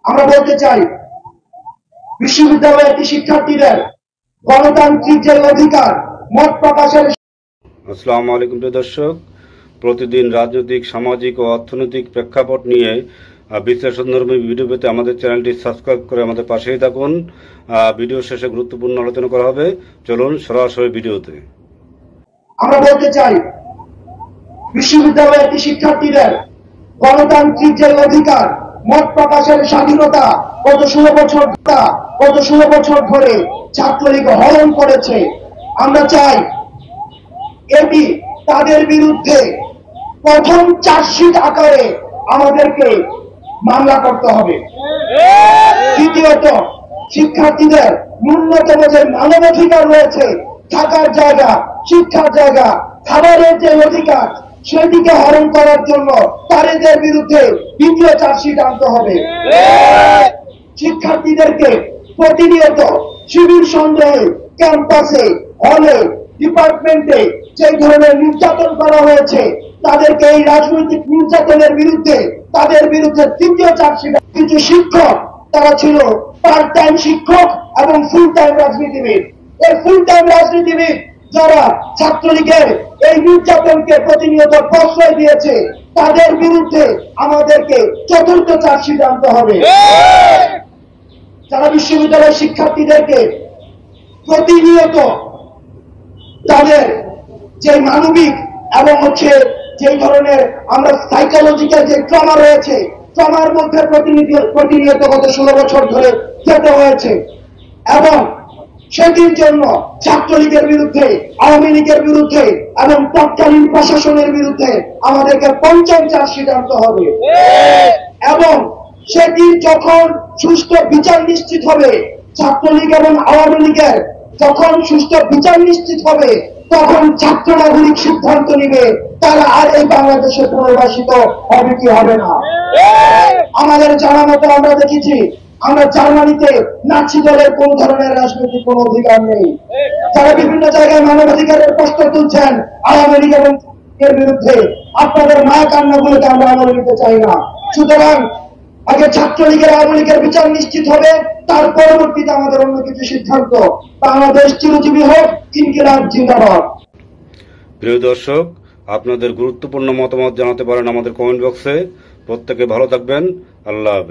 আমরা বলতে চাই, বিশ্ববিদ্যালয়ের শিক্ষার্থীদের গণতান্ত্রিক যে অধিকার মত প্রকাশের। আসসালামু আলাইকুম প্রিয় দর্শক, প্রতিদিন রাজনৈতিক, সামাজিক ও অর্থনৈতিক প্রেক্ষাপট নিয়ে বিশ্লেষণধর্মী ভিডিও পেতে আমাদের চ্যানেলটি সাবস্ক্রাইব করে আমাদের পাশেই থাকুন। ভিডিও শেষে গুরুত্বপূর্ণ আলোচনা করা হবে। চলুন সরাসরি ভিডিওতে। আমরা বলতে চাই, বিশ্ববিদ্যালয়ের শিক্ষার্থীদের গণতান্ত্রিক যে অধিকার মত প্রকাশের স্বাধীনতা গত 16 বছর ধরে ছাত্রলীগ হরণ করেছে। আমরা চাই এটি তাদের বিরুদ্ধে প্রথম চার্জশিট আকারে আমাদেরকে মামলা করতে হবে। দ্বিতীয়ত, শিক্ষার্থীদের ন্যূনতম যে মানবাধিকার রয়েছে, থাকার জায়গা, শিক্ষার জায়গা, খাবারের যে অধিকার, সেটিকে হরণ করার জন্য তাদের বিরুদ্ধে দ্বিতীয় চার্জশিট আনতে হবে। শিক্ষার্থীদেরকে প্রতিনিয়ত শিবির সন্দেহে ক্যাম্পাসে, হলে, ডিপার্টমেন্টে যে ধরনের নির্যাতন করা হয়েছে, তাদেরকে এই রাজনৈতিক নির্যাতনের বিরুদ্ধে তাদের বিরুদ্ধে তৃতীয় চার্জশিট। কিছু শিক্ষক তারা ছিল পার্ট টাইম শিক্ষক এবং ফুল টাইম রাজনীতিবিদ। এই ফুল টাইম রাজনীতিবিদ যারা ছাত্রলীগের এই নির্যাতনকে প্রতিনিয়ত প্রশ্রয় দিয়েছে, তাদের বিরুদ্ধে আমাদেরকে চতুর্থ চার্জশিট আনতে হবে। যারা বিশ্ববিদ্যালয়ের শিক্ষার্থীদেরকে প্রতিনিয়ত তাদের যে মানবিক এবং যে ধরনের আমরা সাইকোলজিক্যাল যে ট্রমা রয়েছে, ট্রমার মধ্যে প্রতিনিয়ত গত 16 বছর ধরে যেতে হয়েছে, এবং সেটির জন্য ছাত্রলীগের বিরুদ্ধে, আওয়ামী লীগের বিরুদ্ধে এবং তৎকালীন প্রশাসনের বিরুদ্ধে আমাদেরকে পঞ্চম চার্জশিট আনতে হবে। এবং সেটির যখন সুষ্ঠু বিচার নিশ্চিত হবে, ছাত্রলীগ এবং আওয়ামী লীগের যখন সুষ্ঠু বিচার নিশ্চিত হবে, তখন ছাত্র নাগরিক সিদ্ধান্ত নিবে তারা আর এই বাংলাদেশে পুনর্বাসিত হবে কি হবে না। আমাদের জানা মতো আমরা দেখেছি, আমরা জার্মানিতে নাৎসি দলের কোন ধরনের রাজনৈতিক কোন অধিকার নেই। যারা বিভিন্ন জায়গায় মানবাধিকারের প্রশ্ন তুলছেন আওয়ামী লীগ এবং এর বিরুদ্ধে, আপনাদের মায়া কান্নাগুলোকে আমরা আমলে নিতে চাই না। সুতরাং আগে ছাত্রলীগের, আওয়ামী লীগের বিচার নিশ্চিত হবে, তার পরবর্তীতে আমাদের অন্য কিছু সিদ্ধান্ত। বাংলাদেশ চিরজীবী হোক, ইনকিলাব জিন্দাবাদ। প্রিয় দর্শক, আপনাদের গুরুত্বপূর্ণ মতামত জানাতে পারেন আমাদের কমেন্ট বক্সে। প্রত্যেকে ভালো থাকবেন। আল্লাহ হাফেজ।